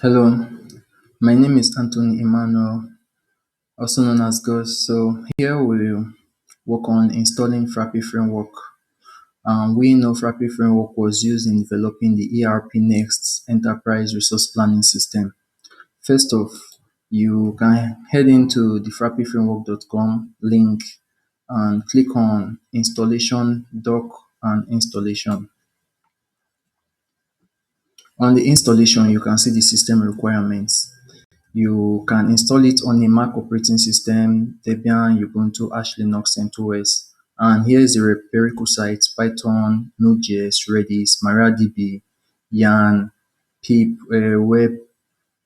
Hello, my name is Anthony Emmanuel, also known as Gus. So here we'll work on installing Frappe framework. We know Frappe framework was used in developing the ERPNext enterprise resource planning system. First off, you can head into the frappeframework.com link and click on installation, doc, and installation. On the installation, you can see the system requirements. You can install it on a Mac operating system, Debian, Ubuntu, Arch Linux, CentOS. And here is the prerequisites: Python, Nodejs, Redis, Mariadb, Yarn, pip, web,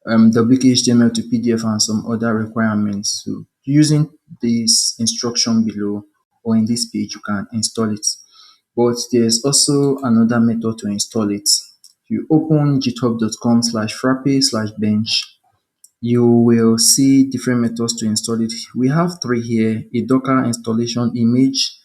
WHTML to PDF, and some other requirements. So using this instruction below or in this page, you can install it. But there's also another method to install it. You open github.com/frappe/bench, you will see different methods to install it. We have three here: a Docker installation, image,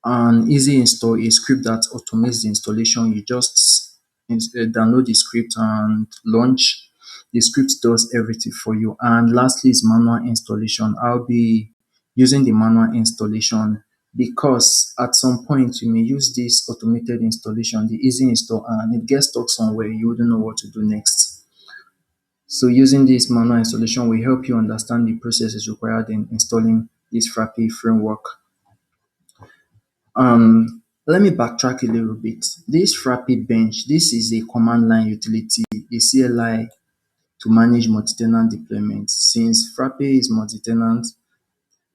an easy install, a script that automates the installation. You just download the script and launch. The script does everything for you. And lastly is manual installation. I'll be using the manual installation because at some point you may use this automated installation, the easy install, and it gets stuck somewhere. You wouldn't know what to do next. So using this manual installation will help you understand the processes required in installing this Frappe framework. Let me backtrack a little bit. This Frappe-bench, this is a command line utility, a CLI to manage multi-tenant deployments. Since Frappe is multi-tenant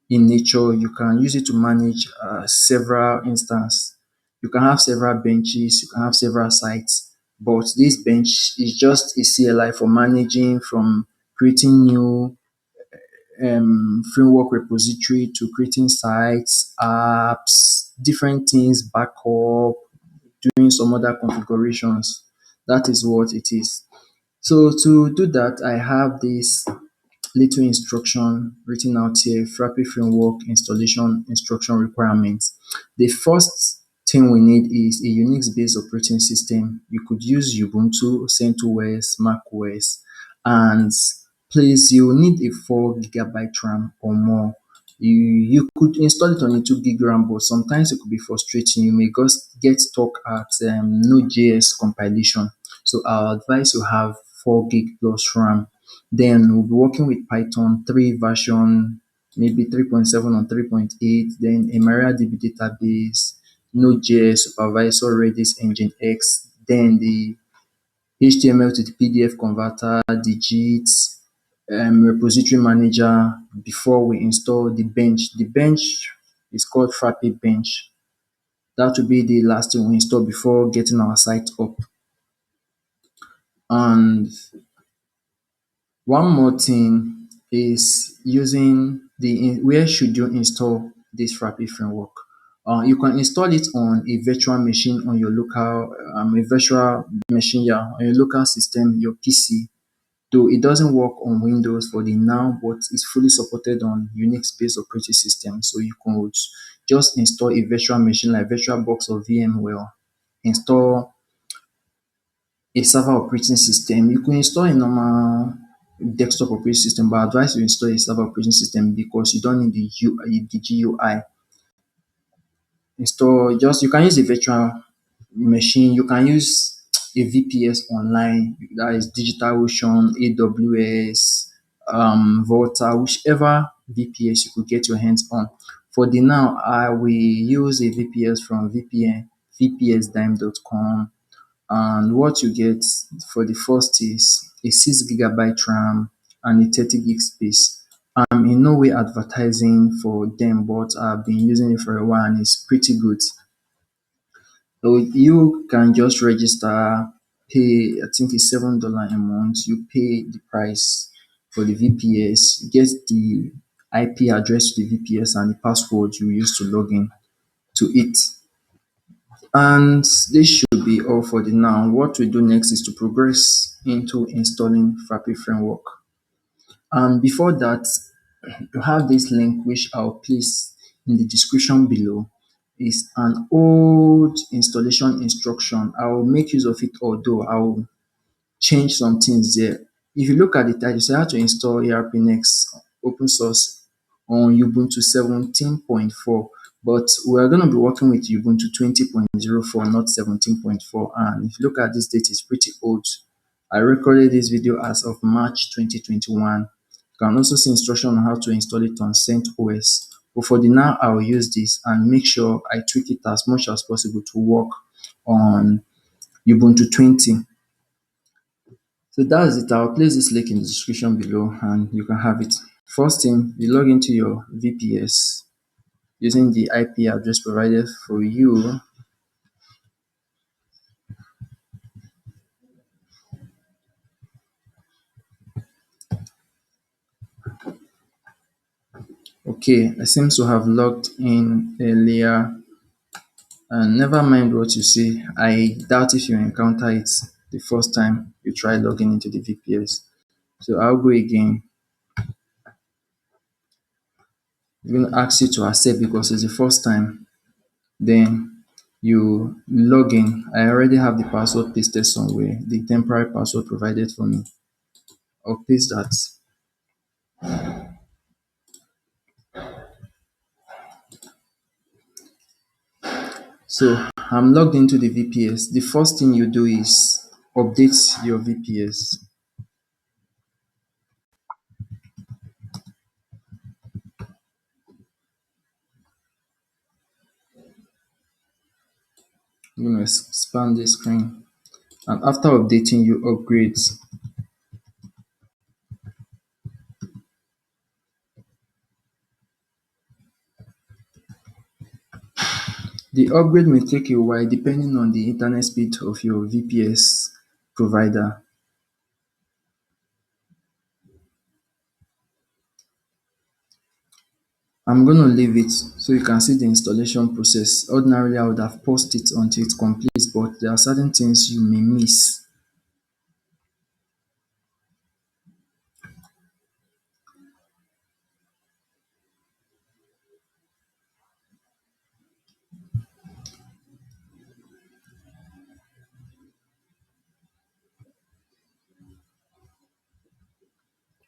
in nature, you can use it to manage several instances. You can have several benches, you can have several sites, but this bench is just a CLI for managing, from creating new framework repository to creating sites, apps, different things, backup, doing some other configurations. That is what it is. So to do that, I have this little instruction written out here: Frappe framework installation instruction requirements. The first thing we need is a Unix-based operating system. You could use Ubuntu, CentOS, macOS, and please, you will need a 4 GB RAM or more. You could install it on a 2 GB RAM, but sometimes it could be frustrating. You may just get stuck at Nodejs compilation. So I'll advise you have 4 GB plus RAM. Then we'll be working with Python 3 version, maybe 3.7 or 3.8. Then a Mariadb database, Nodejs, Supervisor, Redis, nginx. Then the HTML to the PDF converter, the JIT, repository manager before we install the bench. The bench is called Frappe-bench. That will be the last thing we install before getting our site up. And one more thing is using where should you install this Frappe framework? You can install it on a virtual machine on your local, a virtual machine, yeah, on your local system, your PC. Though it doesn't work on Windows for the now, but it's fully supported on Unix-based operating system. So you can just install a virtual machine like VirtualBox or VMware, install a server operating system. You can install a normal desktop operating system, but I advise you install a server operating system because you don't need the GUI. Install just, you can use a virtual machine. You can use a VPS online, that is DigitalOcean, AWS, Volta, whichever VPS you could get your hands on. For the now, I will use a VPS from vpsdime.com, and what you get for the first is a 6 GB RAM and a 30 GB space. I'm in no way advertising for them, but I've been using it for a while and it's pretty good. So you can just register, pay, I think it's $7 a month. You pay the price for the VPS, get the IP address to the VPS and the password you use to log in to it. And this should be all for the now. What we do next is to progress into installing Frappe framework. And before that, you have this link which I'll place in the description below. Is an old installation instruction. I will make use of it, although I will change some things there. If you look at the title, you say how to install ERPNext open source on Ubuntu 17.4, but we are going to be working with Ubuntu 20.04, not 17.4. And if you look at this date, it's pretty old. I recorded this video as of March 2021. You can also see instruction on how to install it on CentOS. But for the now, I will use this and make sure I tweak it as much as possible to work on Ubuntu 20. So that's it. I'll place this link in the description below and you can have it. First thing, you log into your VPS using the IP address provided for you. Okay, I seem to have logged in earlier, and never mind what you see. I doubt if you encounter it the first time you try logging into the VPS. So I'll go again. It's going to ask you to accept because it's the first time. Then you log in. I already have the password pasted somewhere, the temporary password provided for me. I'll paste that. So I'm logged into the VPS. The first thing you do is update your VPS. I'm going to expand the screen. And after updating, you upgrade. The upgrade may take a while depending on the internet speed of your VPS provider. I'm going to leave it so you can see the installation process. Ordinarily, I would have paused it until it completes, but there are certain things you may miss.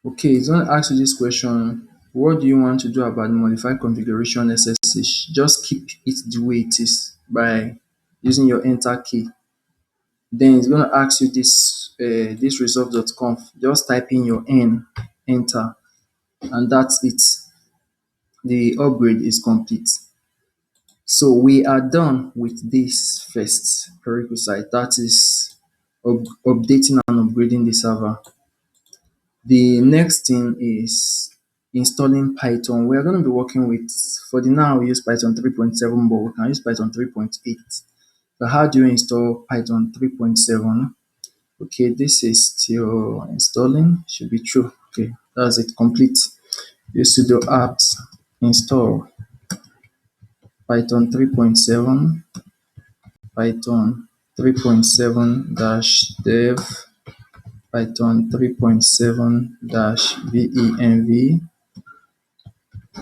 Okay, it's going to ask you this question. What do you want to do about the modified configuration SSH? Just keep it the way it is by using your enter key. Then it's going to ask you this resolve.conf. Just type in your enter, and that's it. The upgrade is complete. So we are done with this first prerequisite, that is updating and upgrading the server. The next thing is installing Python. We are going to be working with, for the now, we use Python 3.7, but we can use Python 3.8. So how do you install Python 3.7? Okay, this is still installing. Should be true. Okay, that's it. Complete. Use sudo apt install Python 3.7, Python 3.7 dev, Python 3.7 venv,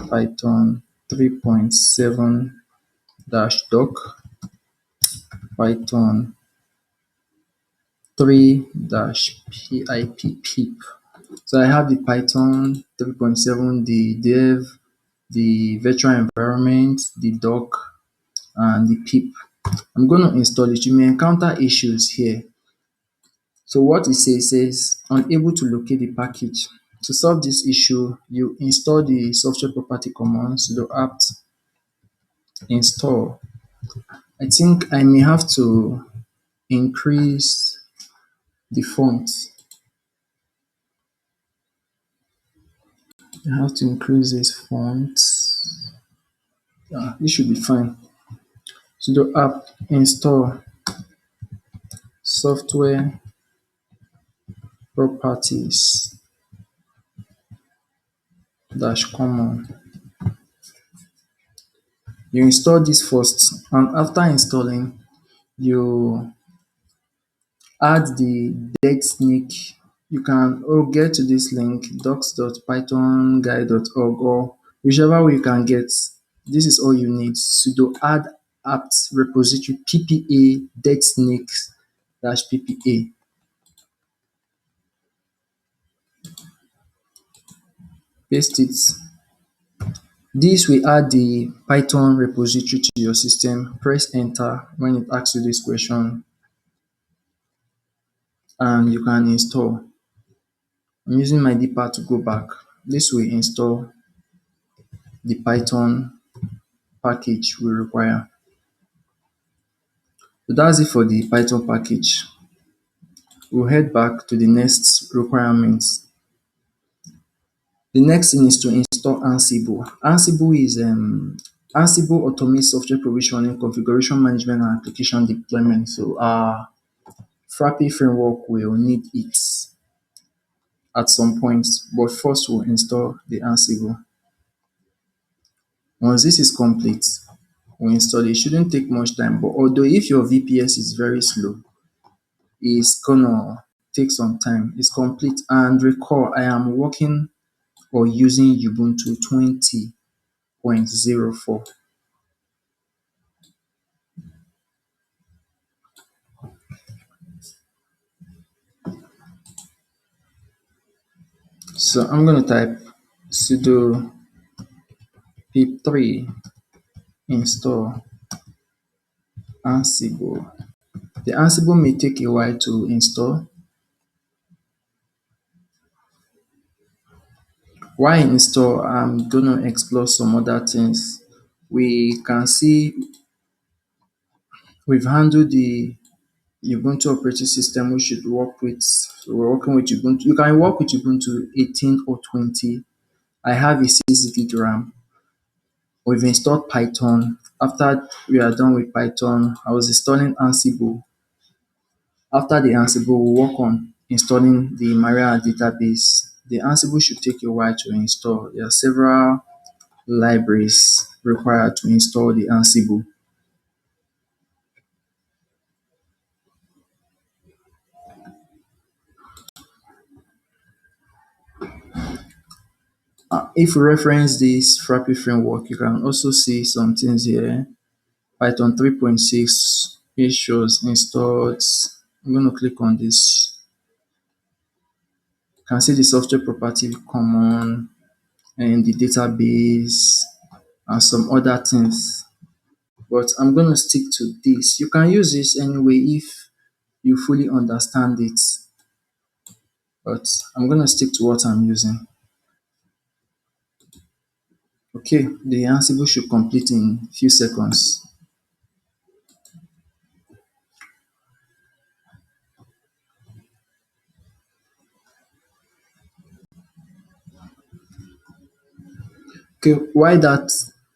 Python 3.7 doc, Python 3 pip. So I have the Python 3.7, the dev, the virtual environment, the doc, and the pip. I'm going to install it. You may encounter issues here. So what it says unable to locate the package. To solve this issue, you install the software property command sudo apt install. I think I may have to increase the font. I have to increase this font. This should be fine. Sudo apt install software properties -common. You install this first, and after installing, you add the dead snake. You can get to this link docs.pythonguide.org, or whichever way you can get. This is all you need. Sudo add apt repository ppa dead snakes -ppa. paste it. This will add the Python repository to your system. Press enter when it asks you this question and you can install. I'm using my D-pad to go back. This will install the Python package we require. So that's it for the Python package. We'll head back to the next requirements. The next thing is to install Ansible. Ansible automates software provisioning, configuration management, and application deployment. So our Frappe framework will need it at some point, but first we'll install the Ansible. Once this is complete, we'll install it. It shouldn't take much time, but although if your VPS is very slow, it's gonna take some time. It's complete, and recall I am working or using Ubuntu 20.04. So I'm gonna type sudo pip3 install Ansible. The Ansible may take a while to install. While install, I'm gonna explore some other things. We can see we've handled the Ubuntu operating system we should work with. So we're working with Ubuntu. You can work with Ubuntu 18 or 20. I have a 6 gig RAM. We've installed Python. After we are done with Python, I was installing Ansible. After the Ansible, we'll work on installing the Mariadb database. The Ansible should take a while to install. There are several libraries required to install the Ansible. If we reference this Frappe framework, you can also see some things here. Python 3.6, it shows installed. I'm going to click on this. You can see the software property common and the database and some other things. But I'm going to stick to this. You can use this anyway if you fully understand it. But I'm going to stick to what I'm using. Okay, the Ansible should complete in a few seconds. Okay, while that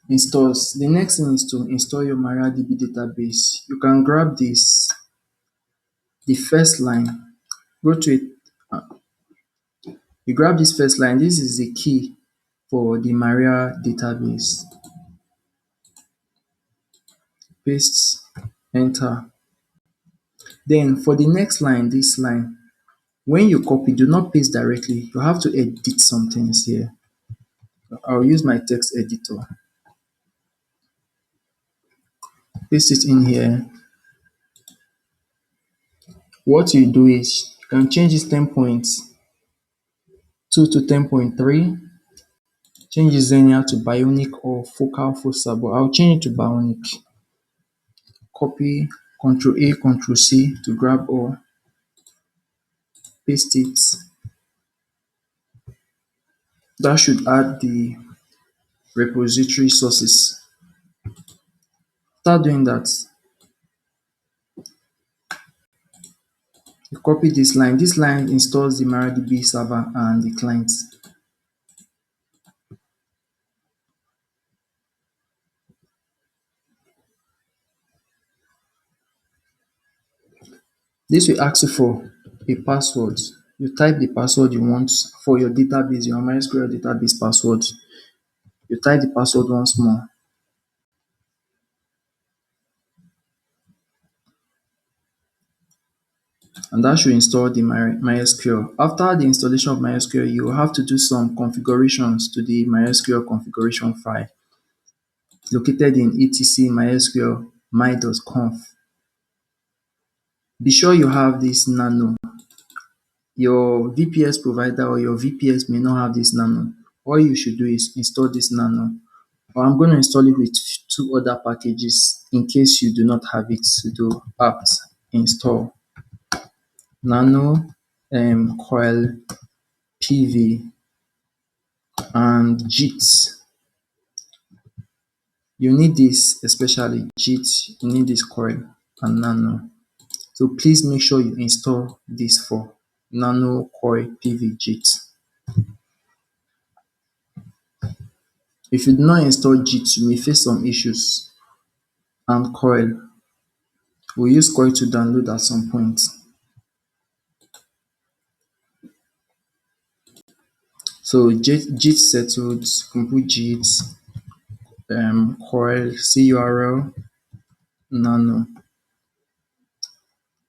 installs, the next thing is to install your Mariadb database. You can grab this, the first line, go to it, you grab this first line. This is the key for the Maria database. Paste, enter. Then for the next line, this line, when you copy, do not paste directly. You have to edit some things here. I'll use my text editor. Paste it in here. What you do is you can change this 10.2 to 10.3. Change the Xenia to Bionic or Focal Fossa, but I'll change it to Bionic. Copy, Ctrl A, Ctrl C to grab all. Paste it. That should add the repository sources. After doing that, you copy this line. This line installs the MariaDB server and the client. This will ask you for a password. You type the password you want for your database, your MySQL database password. You type the password once more. And that should install the MySQL. After the installation of MySQL, you will have to do some configurations to the MySQL configuration file located in etc mysql my.conf. Be sure you have this nano. Your VPS provider or your VPS may not have this nano, all you should do is install this nano. Or I'm going to install it with two other packages in case you do not have it. Sudo apt install nano coil pv and git. You need this, especially git, you need this coil and nano. So please make sure you install this for nano coil pv git. If you do not install git, you may face some issues. And coil, we'll use coil to download at some point. So git settled, compute git, coil, curl, nano,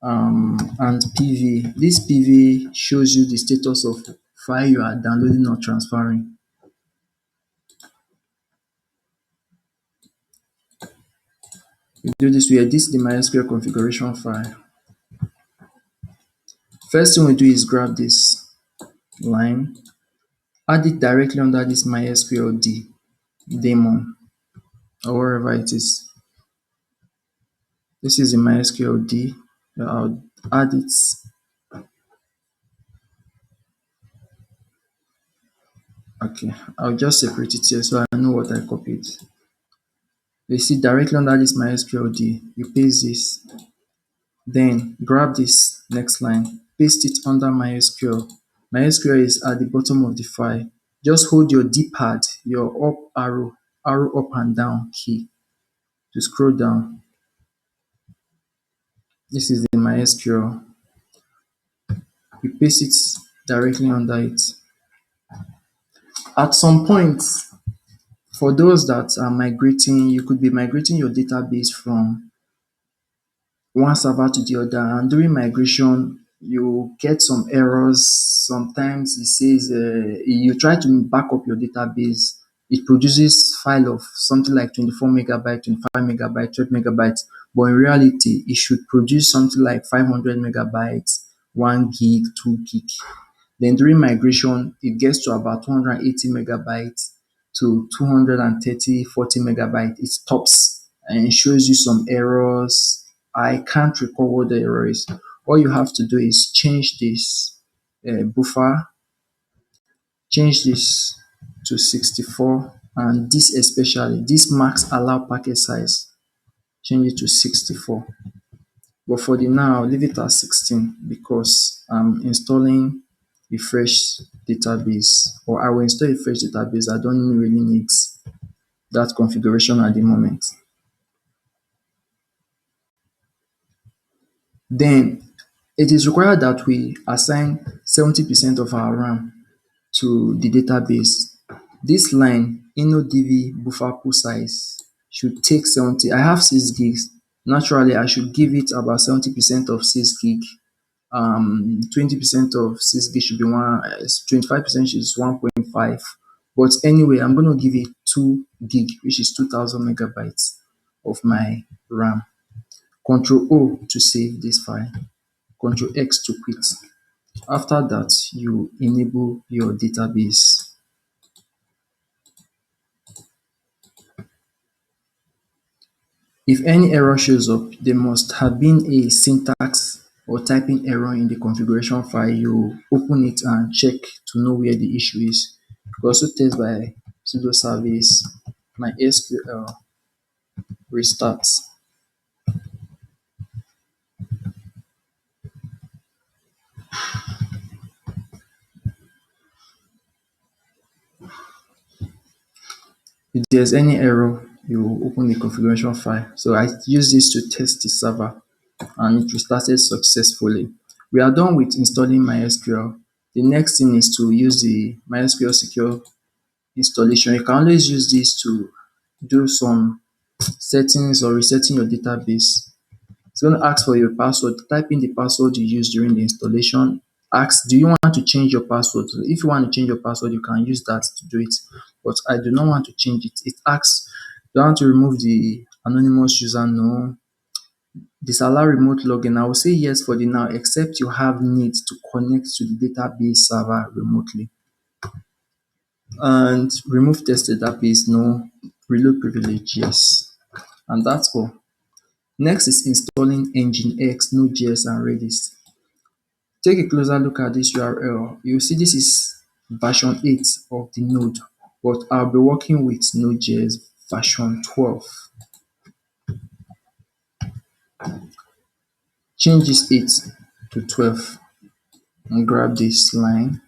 and pv. This pv shows you the status of file you are downloading or transferring. You do this way. This is the MySQL configuration file. First thing we do is grab this line, add it directly under this MySQL daemon or wherever it is. This is the MySQL D. I'll add it. Okay, I'll just separate it here so I know what I copied. You see directly under this MySQL D, you paste this. Then grab this next line, paste it under MySQL. MySQL is at the bottom of the file. Just hold your D-pad, your up arrow up and down key to scroll down. This is the MySQL. You paste it directly under it. At some point, for those that are migrating, you could be migrating your database from one server to the other, and during migration you get some errors. Sometimes it says you try to back up your database, it produces file of something like 24 megabyte, 25 megabyte, 12 megabytes, but in reality it should produce something like 500 megabytes, 1 gig, 2 gig. Then during migration it gets to about 280 megabytes to 230, 40 megabytes. It stops and it shows you some errors. I can't recall what the error is. All you have to do is change this buffer, change this to 64, and this especially, this max allow packet size, change it to 64. But for the now, leave it at 16 because I'm installing a fresh database, or I will install a fresh database. I don't really need that configuration at the moment. Then it is required that we assign 70% of our RAM to the database. This line, inodv buffer pool size, should take 70. I have 6 gigs. Naturally, I should give it about 70% of 6 gig. 20% of 6 gig should be 25% is 1.5. But anyway, I'm going to give it 2 gig, which is 2000 megabytes of my RAM. Control O to save this file. Control X to quit. After that, you enable your database. If any error shows up, there must have been a syntax or typing error in the configuration file. You open it and check to know where the issue is. You can also test by sudo service mysql restart. If there's any error, you open the configuration file. So I use this to test the server and it restarted successfully. We are done with installing MySQL. The next thing is to use the MySQL secure installation. You can always use this to do some settings or resetting your database. It's going to ask for your password. Type in the password you used during the installation. Ask, do you want to change your password? If you want to change your password, you can use that to do it. But I do not want to change it. It asks, do you want to remove the anonymous user? No. Disallow remote login. I will say yes for the now, except you have need to connect to the database server remotely. and remove tested app is no, reload privilege yes, and that's all. Next is installing nginx, nodejs and redis. Take a closer look at this URL. You see this is version 8 of the node, but I'll be working with Nodejs version 12. Change this 8 to 12 and grab this line,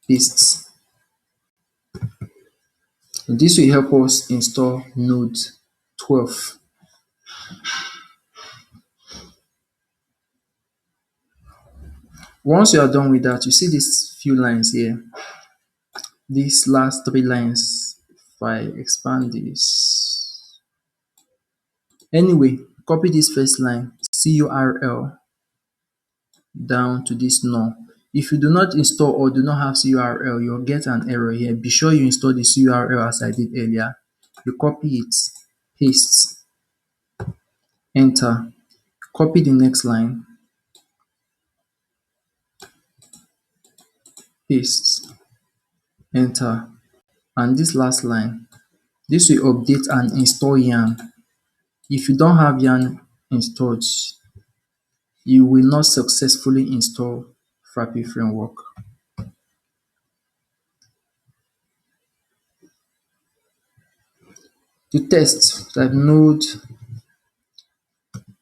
paste. This will help us install Node 12. Once you are done with that, you see these few lines here. These last three lines, if I expand this. Anyway, copy this first line, curl down to this null. If you do not install or do not have curl, you'll get an error here. Be sure you install the curl as I did earlier. You copy it, paste, enter. Copy the next line, paste, enter. And this last line, this will update and install yarn. If you don't have yarn installed, you will not successfully install Frappe framework. To test, type node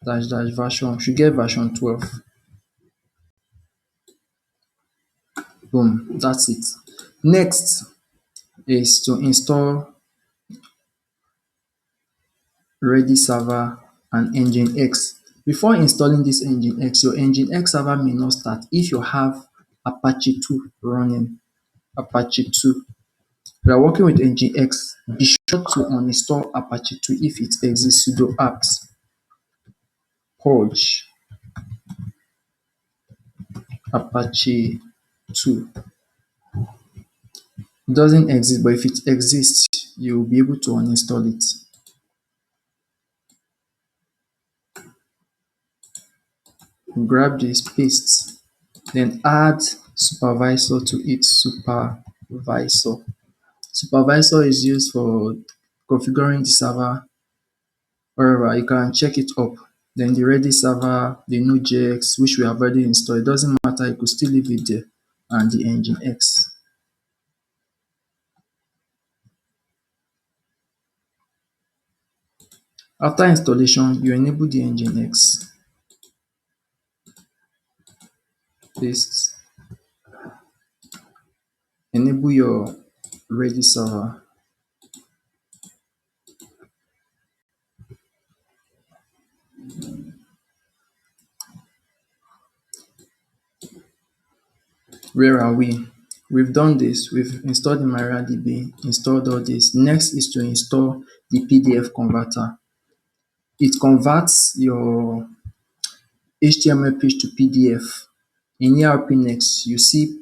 dash dash version, should get version 12. Boom, that's it. Next is to install redis server and nginx. Before installing this nginx, your nginx server may not start if you have Apache 2 running. Apache 2. We are working with nginx. Be sure to uninstall Apache 2 if it exists. Sudo apt purge Apache 2. It doesn't exist, but if it exists, you will be able to uninstall it. Grab this, paste, then add supervisor to it. Supervisor. Supervisor is used for configuring the server wherever. You can check it up. Then the redis server, the Nodejs, which we have already installed. It doesn't matter, you could still leave it there, and the nginx. After installation, you enable the nginx. Paste. Enable your redis server. Where are we? We've done this. We've installed the Mariadb, installed all this. Next is to install the PDF converter. It converts your HTML page to PDF. In ERPNext, you see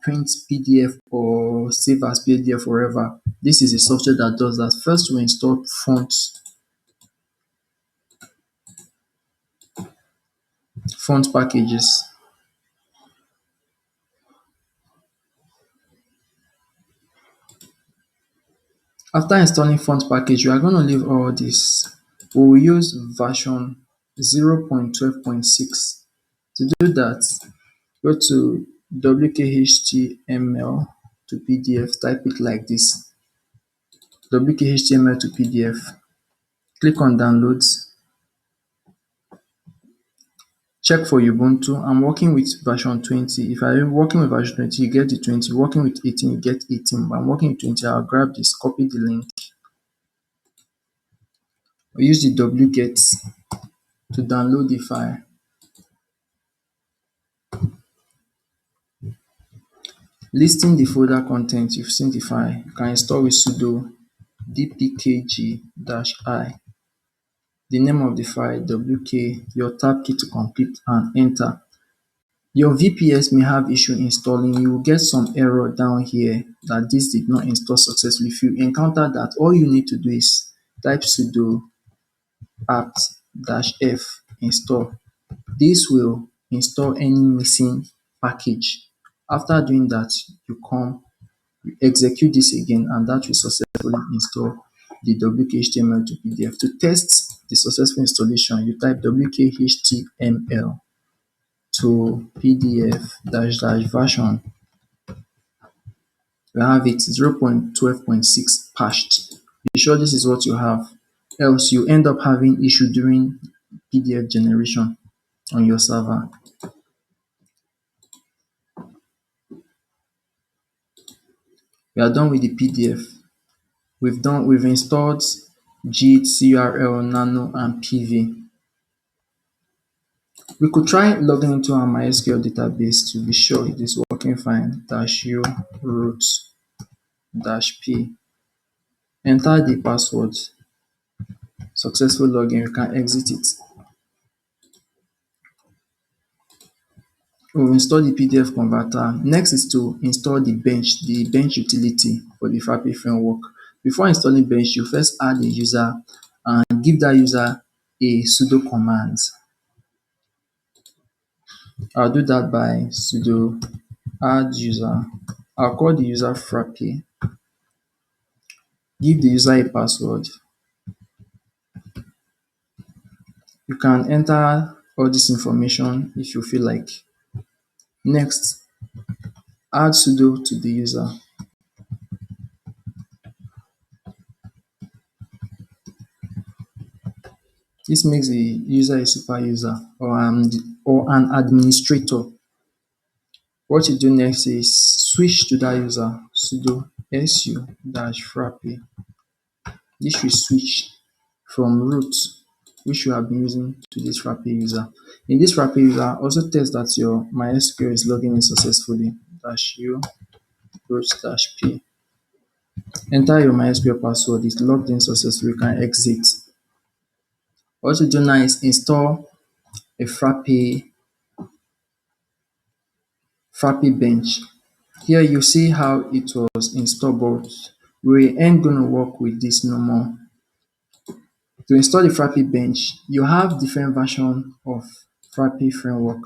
print PDF or save as PDF forever. This is a software that does that. First, we install font packages. After installing font package, we are going to leave all this. We will use version 0.12.6. To do that, go to wkhtml to PDF, type it like this, wkhtml to PDF. Click on downloads. Check for Ubuntu. I'm working with version 20. If I'm working with version 20, you get the 20. Working with 18, you get 18. But I'm working with 20. I'll grab this, copy the link. I'll use the wget to download the file. Listing the folder content, you've seen the file. You can install with sudo dpkg-i. The name of the file, wk, your tab key to complete, and enter. Your VPS may have issue installing. You will get some error down here that this did not install successfully. If you encounter that, all you need to do is type sudo apt-f install. This will install any missing package After doing that, you execute this again, and that will successfully install the wkhtml to PDF. To test the successful installation, you type wkhtml to PDF dash dash version. You have it 0.12.6 patched. Be sure this is what you have, else you end up having issue during PDF generation on your server. We are done with the PDF. We've installed Git, CURL, Nano, and PV. We could try logging into our MySQL database to be sure it is working fine. -u root -p. Enter the password. Successful login. You can exit it. We'll install the PDF converter. Next is to install the bench utility for the Frappe framework. Before installing bench, you first add a user and give that user a sudo command. I'll do that by sudo add user. I'll call the user Frappe. Give the user a password. You can enter all this information if you feel like. Next, add sudo to the user. This makes the user a super user or an administrator. What you do next is switch to that user, sudo su-frappe. This will switch from root, which you have been using, to this Frappe user. In this Frappe user, also test that your MySQL is logging in successfully. -u root -p. Enter your MySQL password. It's logged in successfully. You can exit. What you do now is install a Frappe-bench. Here you see how it was installed, but we ain't going to work with this no more. To install the Frappe-bench, you have different versions of Frappe framework.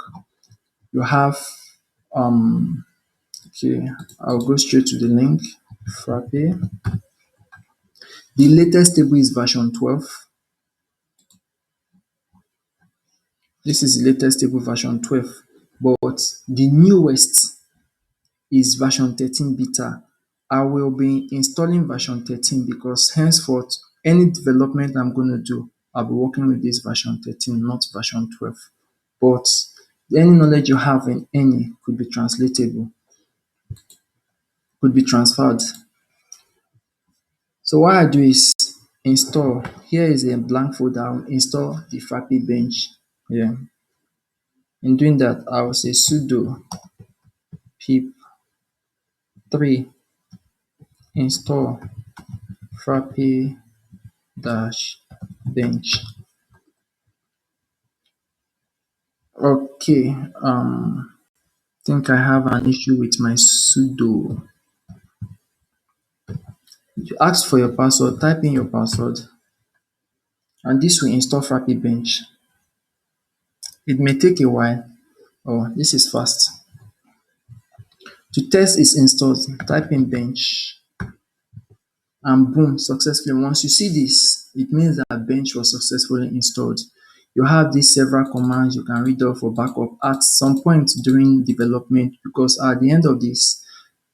You have, okay, I'll go straight to the link, Frappe. The latest stable is version 12. This is the latest stable version 12, but the newest is version 13 beta. I will be installing version 13 because henceforth, any development I'm going to do, I'll be working with this version 13, not version 12. But any knowledge you have in any could be translatable, could be transferred. So what I do is install. Here is a blank folder. I'll install the Frappe-bench. Yeah. In doing that, I will say sudo pip3 install Frappe-bench. Okay, think I have an issue with my sudo. You ask for your password, type in your password, and this will install Frappe-bench. It may take a while. Oh, this is fast. To test its installed, type in bench, and boom, successfully. Once you see this, it means that bench was successfully installed. You have these several commands you can read off for backup at some point during development, because at the end of this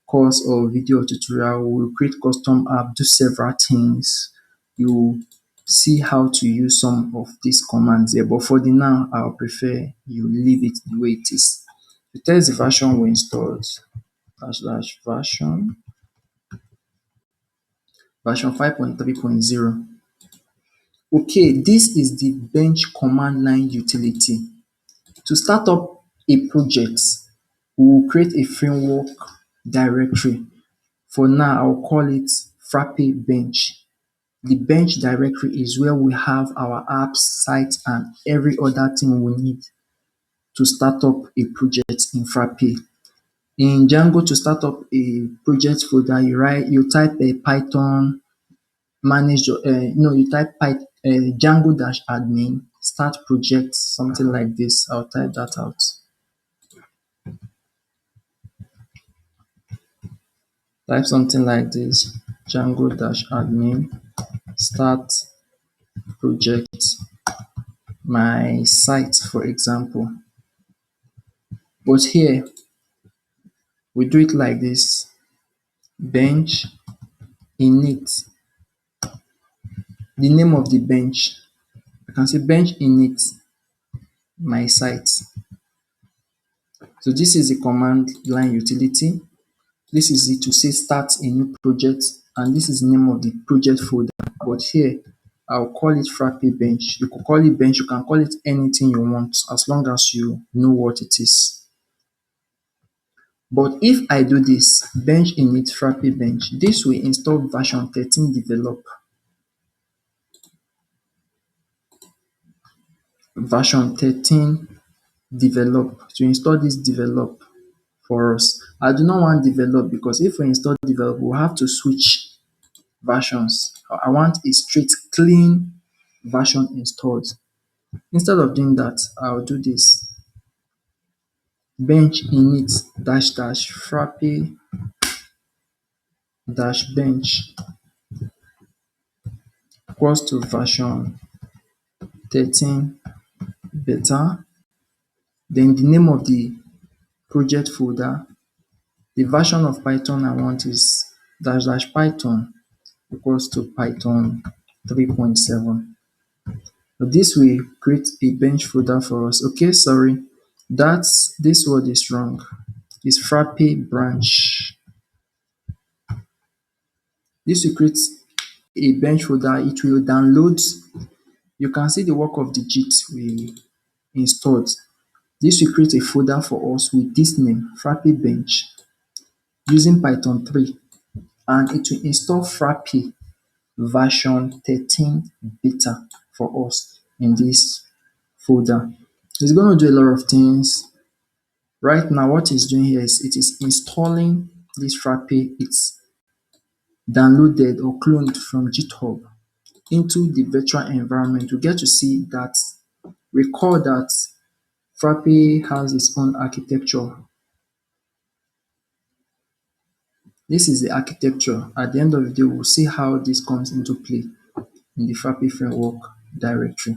course or video tutorial, we will create custom app, do several things. You see how to use some of these commands here, but for the now, I'll prefer you leave it the way it is. To test the version we installed, version 5.3.0. Okay, this is the bench command line utility. To start up a project, we will create a framework directory. For now, I'll call it Frappe-bench. The bench directory is where we have our apps, sites, and every other thing we need to start up a project in Frappe. In Django, to start up a project folder, you type a Python manage your you type Django -admin start project, something like this. I'll type that out. Type something like this: Django-admin start project my site, for example. But here we do it like this: bench init, the name of the bench. I can say bench init my site. So this is the command line utility. This is it to say start a new project, and this is the name of the project folder. But here I'll call it Frappe-bench. You could call it bench, you can call it anything you want as long as you know what it is. But if I do this bench init Frappe-bench, this will install version 13 develop. Version 13 develop. To install this develop for us. I do not want develop because if we install develop, we'll have to switch versions. I want a straight clean version installed. Instead of doing that, I'll do this: bench init dash dash frappe dash bench equals to version 13 beta. Then the name of the project folder, the version of Python I want is dash dash python equals to Python 3.7. This will create a bench folder for us. Okay, sorry, this word is wrong. It's Frappe branch. This will create a bench folder. It will download. You can see the work of the JIT we installed. This will create a folder for us with this name, Frappe-bench, using Python 3, and it will install Frappe version 13 beta for us in this folder. It's going to do a lot of things. Right now, what it's doing here is it is installing this Frappe. It's downloaded or cloned from GitHub into the virtual environment. You get to see that, recall that Frappe has its own architecture. This is the architecture. At the end of the day, we'll see how this comes into play in the Frappe framework directory.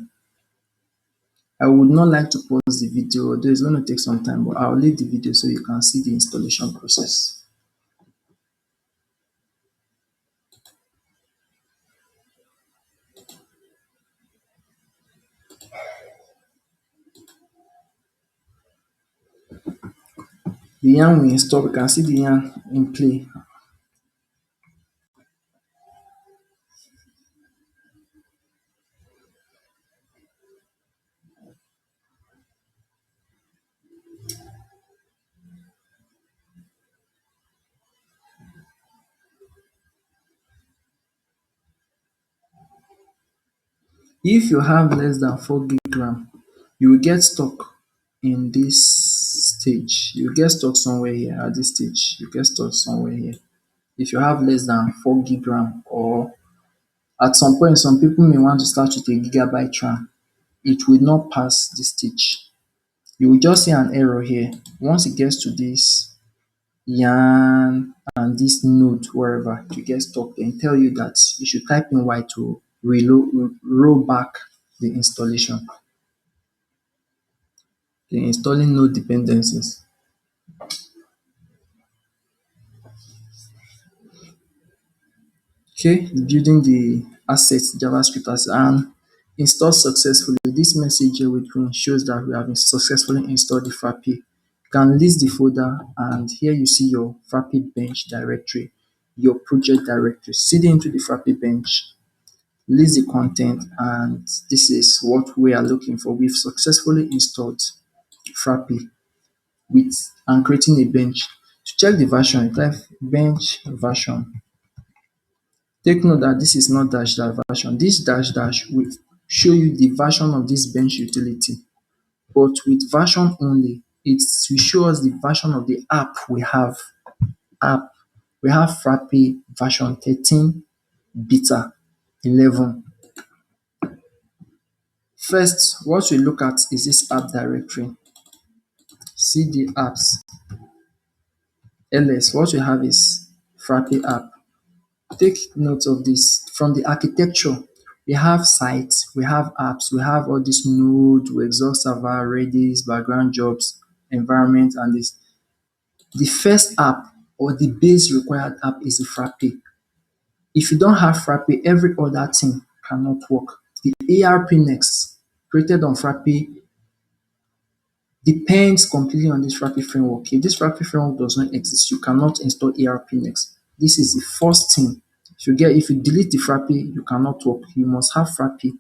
I would not like to pause the video, although it's going to take some time, but I'll leave the video so you can see the installation process. The yarn we install, we can see the yarn in play. If you have less than 4 gig RAM, you will get stuck in this stage. You get stuck somewhere here at this stage. You get stuck somewhere here. If you have less than 4 gig RAM, or at some point, some people may want to start with a gigabyte RAM, it will not pass this stage. You will just see an error here. Once it gets to this yarn and this node, wherever you get stuck, then tell you that you should type in Y to roll back the installation. The installing node dependencies. Okay, building the assets, JavaScript as and installed successfully. This message here with green shows that we have successfully installed the Frappe. You can list the folder, and here you see your Frappe-bench directory, your project directory. CD into the Frappe-bench, list the content, and this is what we are looking for. We've successfully installed Frappe with and creating a bench. To check the version, type bench version. Take note that this is not dash dash version. This dash dash will show you the version of this bench utility, but with version only, it will show us the version of the app we have. App we have Frappe version 13 beta 11. First, what we look at is this app directory. CD apps ls. What we have is Frappe app. Take note of this. From the architecture, we have sites, we have apps, we have all this node, exhaust server, redis, background jobs, environment, and this. The first app or the base required app is the Frappe. If you don't have Frappe, every other thing cannot work. The ERPNext created on Frappe depends completely on this Frappe framework. If this Frappe framework does not exist, you cannot install ERPNext. This is the first thing. If you delete the Frappe, you cannot work. You must have Frappe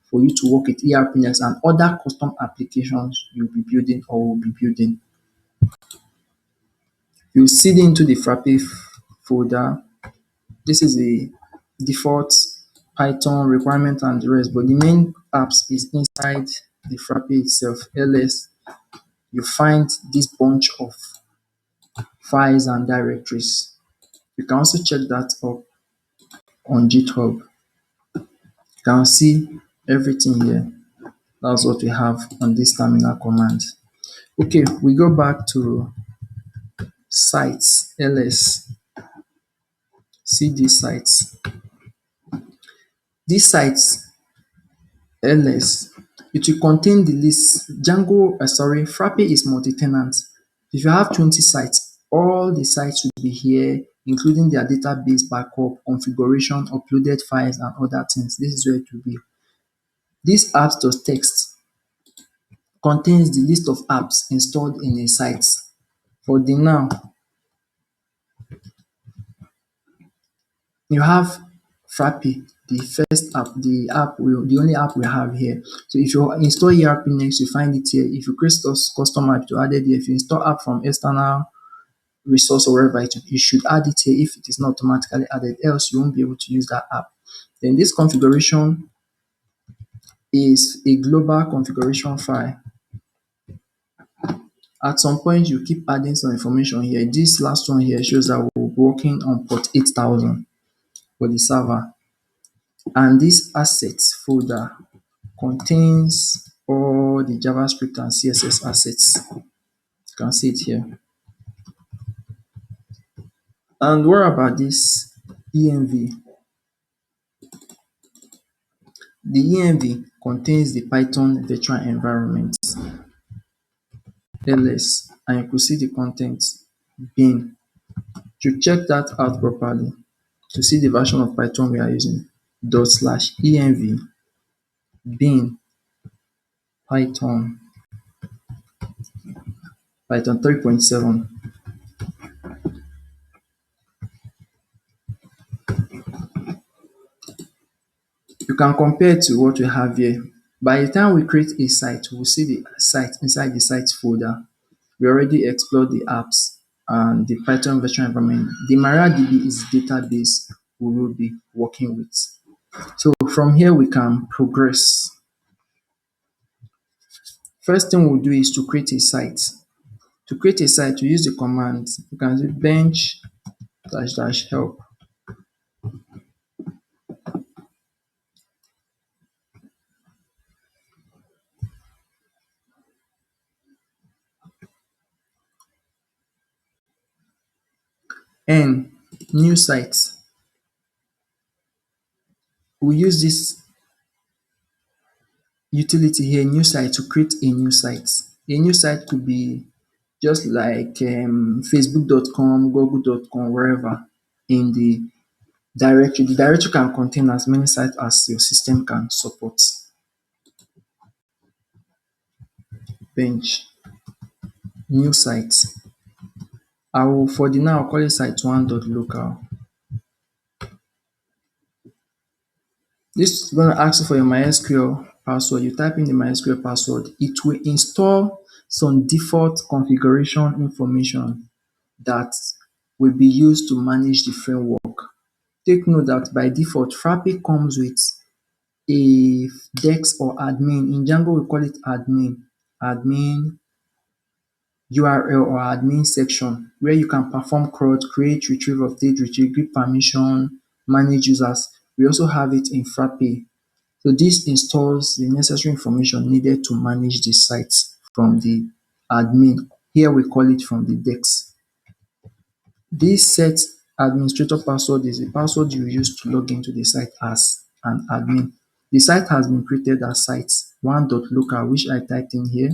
for you to work with ERPNext and other custom applications you'll be building or will be building. You seed into the Frappe folder. This is the default Python requirement and the rest, but the main apps is inside the Frappe itself. ls, you find this bunch of files and directories. You can also check that up on GitHub. You can see everything here. That's what we have on this terminal command. Okay, we go back to sites, ls, cd sites. These sites, ls, it will contain the list. Frappe is multi-tenant. If you have 20 sites, all the sites will be here, including their database backup, configuration, uploaded files, and other things. This is where it will be. This apps.txt contains the list of apps installed in a site. For the now, you have Frappe, the first app, the only app we have here. So if you install ERPNext, you find it here. If you create custom app to add it here, if you install app from external resource or wherever you should add it here if it is not automatically added, else you won't be able to use that app. Then this configuration is a global configuration file. At some point, you keep adding some information here. This last one here shows that we're working on port 8000 for the server. And this assets folder contains all the JavaScript and CSS assets. You can see it here. And what about this env? The env contains the Python virtual environment, ls, and you could see the contents bin. To check that out properly, to see the version of Python we are using, /env bin Python 3.7. You can compare to what we have here. By the time we create a site, we'll see the site inside the site folder. We already explored the apps and the Python virtual environment. The Mariadb is the database we will be working with. So from here, we can progress. First thing we'll do is to create a site. To create a site, we use the command. You can do bench --help. N, new site. We use this utility here, new site, to create a new site. A new site could be just like facebook.com, google.com, wherever in the directory. The directory can contain as many sites as your system can support. Bench, new site. I will, for the now, call it site1.local. This is going to ask you for your MySQL password. You type in the MySQL password. It will install some default configuration information that will be used to manage the framework. Take note that by default, Frappe comes with a dex or admin. In Django, we call it admin URL or admin section, where you can perform CRUD, create, retrieve, update, retrieve, give permission, manage users. We also have it in Frappe. So this installs the necessary information needed to manage the site from the admin. Here we call it from the dex. This sets Administrator password is the password you use to log into the site as an admin. The site has been created as site1.local, which I typed in here.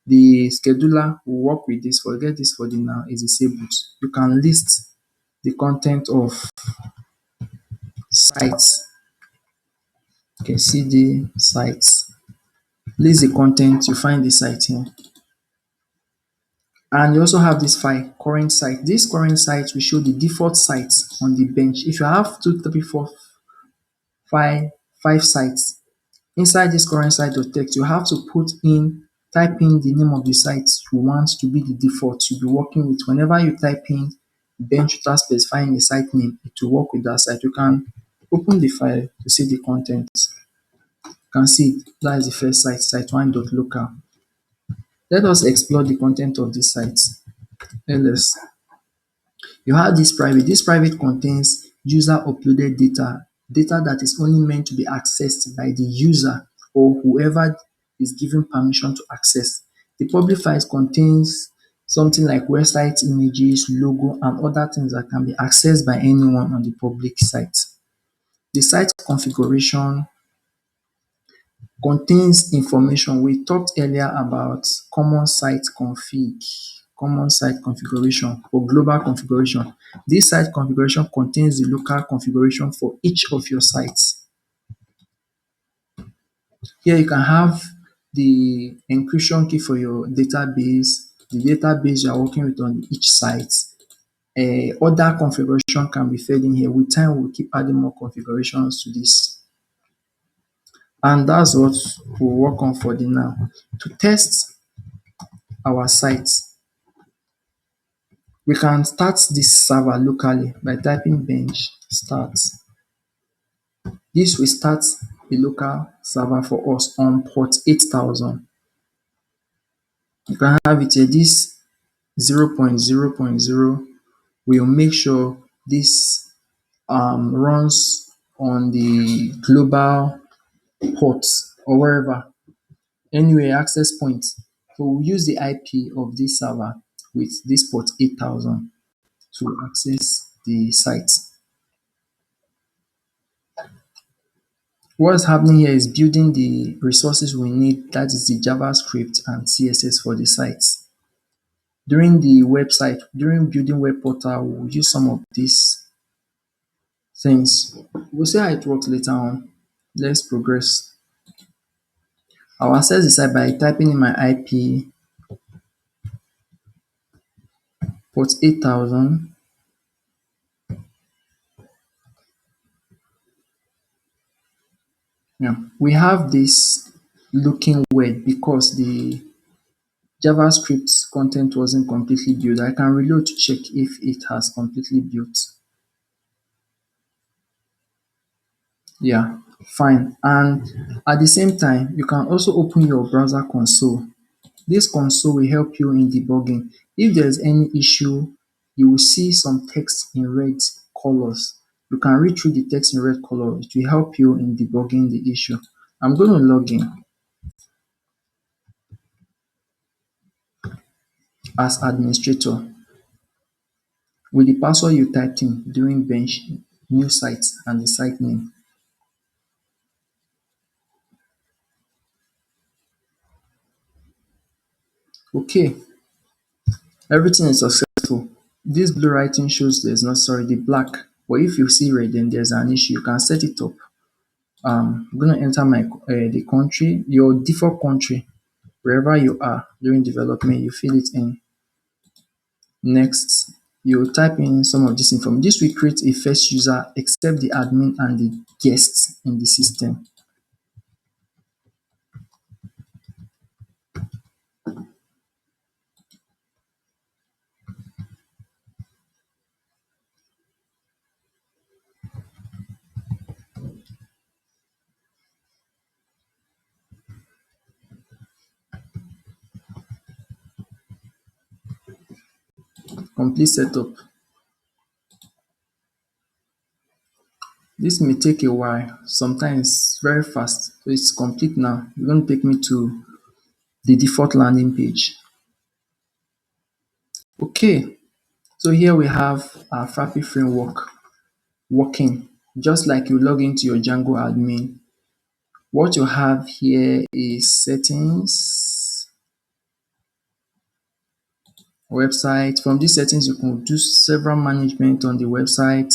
The scheduler will work with this. Forget this for the now, is disabled. You can list the content of sites. Okay, cd sites. List the content, you find the site here. And you also have this file, current site. This current site will show the default sites on the bench. If you have 2, 3, 4, 5 sites, inside this current site.txt, you have to type in the name of the site you want to be the default you'll be working with. Whenever you type in bench without specifying a site name, it will work with that site. You can open the file to see the content. You can see it. That is the first site, site1.local. Let us explore the content of this site. ls. You have this private. This private contains user uploaded data that is only meant to be accessed by the user or whoever is given permission to access. The public files contains something like website images, logo, and other things that can be accessed by anyone on the public site. The site configuration contains information. We talked earlier about common site configuration or global configuration. This site configuration contains the local configuration for each of your sites. Here you can have the encryption key for your database, the database you are working with on each site. Other configuration can be fed in here. With time, we'll keep adding more configurations to this. And that's what we'll work on for the now. To test our site, we can start this server locally by typing bench start. This will start a local server for us on port 8000. You can have it here. This 0.0.0 will make sure this runs on the global port or wherever, anywhere access point. So we'll use the IP of this server with this port 8000 to access the site. What's happening here is building the resources we need, that is the JavaScript and CSS for the sites. During building web portal, we'll use some of these things. We'll see how it works later on. Let's progress. I'll access the site by typing in my IP, port 8000. Yeah, we have this looking weird because the JavaScript content wasn't completely built. I can reload to check if it has completely built. Yeah, fine. And at the same time, you can also open your browser console. This console will help you in debugging. If there's any issue, you will see some text in red colors. You can read through the text in red color. It will help you in debugging the issue. I'm going to log in as administrator with the password you typed in during bench, new site, and the site name. Okay, everything is successful. This blue writing shows there's not sorry, the black. But if you see red, then there's an issue. You can set it up. I'm going to enter my the country, your default country, wherever you are during development. You fill it in. Next, you type in some of this information. This will create a first user except the admin and the guests in the system. Complete setup. This may take a while, sometimes very fast. So it's complete now. It's going to take me to the default landing page. Okay, So here we have our Frappe framework working. Just like you log into your Django admin, what you have here is settings, website. From these settings, you can do several management on the website.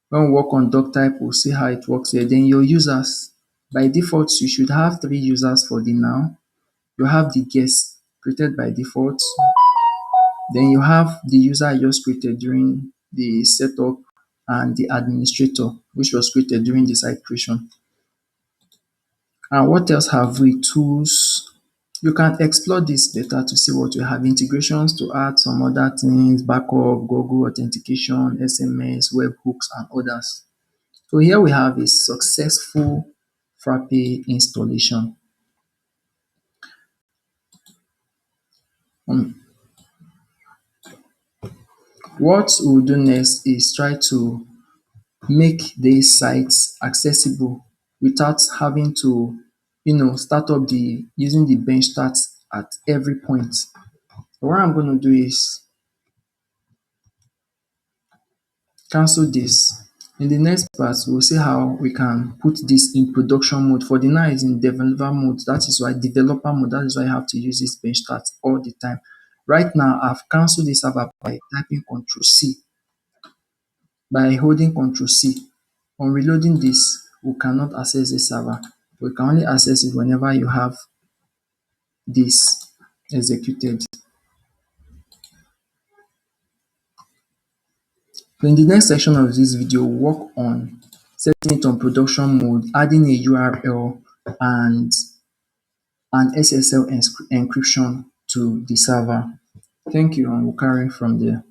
When we work on doc type, we'll see how it works here. Then your users. By default, you should have 3 users for the now. You have the guest created by default. Then you have the user I just created during the setup and the administrator, which was created during the site creation. And what else have we? Tools. You can explore this better to see what we have. Integrations to add some other things, backup, Google authentication, SMS, webhooks, and others. So here we have a successful Frappe installation. Um, what we'll do next is try to make these sites accessible without having to, start up the using the bench start at every point. So what I'm going to do is cancel this. In the next part, we'll see how we can put this in production mode. For the now, it's in developer mode. That is why developer mode. That is why I have to use this bench start all the time. Right now, I've cancelled this server by typing Ctrl C. By holding Ctrl C. On reloading this, we cannot access the server. We can only access it whenever you have this executed. So in the next section of this video, we'll work on setting it on production mode, adding a URL and an SSL encryption to the server. Thank you, and we'll carry from there.